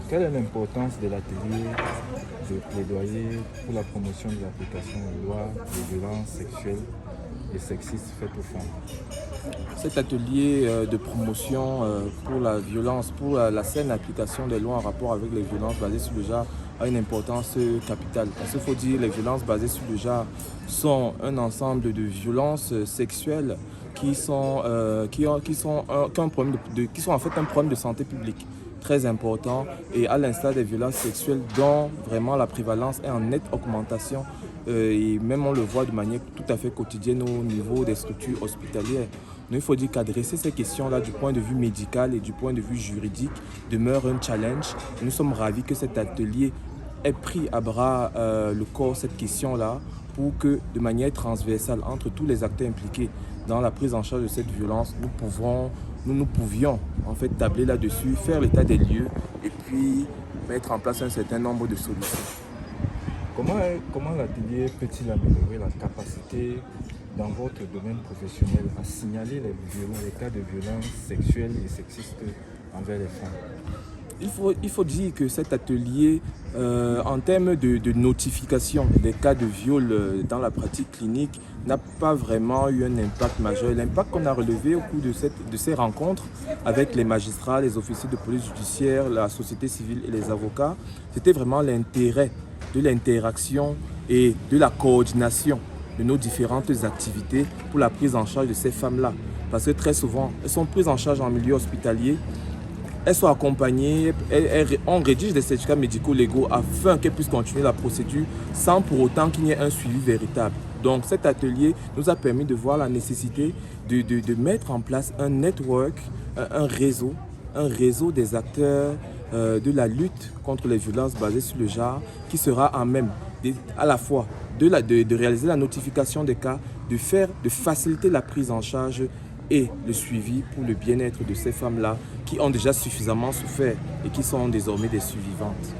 Quelle est l'importance de l'atelier de plaidoyer pour la promotion de l'application des lois de violences sexuelles et sexistes faites aux femmes? Cet atelier de promotion pour la violence, pour la saine application des lois en rapport avec les violences basées sur le genre a une importance capitale. Parce qu'il faut dire que les violences basées sur le genre sont un ensemble de violences sexuelles qui sont en fait un problème de santé publique très important et à l'instar des violences sexuelles dont vraiment la prévalence est en nette augmentation et même on le voit de manière tout à fait quotidienne au niveau des structures hospitalières. Donc il faut dire qu'adresser ces questions-là du point de vue médical et du point de vue juridique demeure un challenge. Nous sommes ravis que cet atelier ait pris à bras le corps cette question-là pour que de manière transversale entre tous les acteurs impliqués dans la prise en charge de cette violence, nous pouvions en fait tabler là-dessus, faire l'état des lieux et puis mettre en place un certain nombre de solutions. Comment l'atelier peut-il améliorer la capacité dans votre domaine professionnel à signaler les cas de violences sexuelles et sexistes envers les femmes? Il faut dire que cet atelier, en termes de notification des cas de viol dans la pratique clinique, n'a pas vraiment eu un impact majeur. L'impact qu'on a relevé au cours de ces rencontres avec les magistrats, les officiers de police judiciaire, la société civile et les avocats, c'était vraiment l'intérêt de l'interaction et de la coordination de nos différentes activités pour la prise en charge de ces femmes-là. Parce que très souvent, elles sont prises en charge en milieu hospitalier, elles sont accompagnées, on rédige des certificats médicaux-légaux afin qu'elles puissent continuer la procédure sans pour autant qu'il y ait un suivi véritable. Donc cet atelier nous a permis de voir la nécessité de mettre en place un network, un réseau des acteurs de la lutte contre les violences basées sur le genre qui sera en même à la fois de réaliser la notification des cas, de faciliter la prise en charge et le suivi pour le bien-être de ces femmes-là qui ont déjà suffisamment souffert et qui sont désormais des survivantes.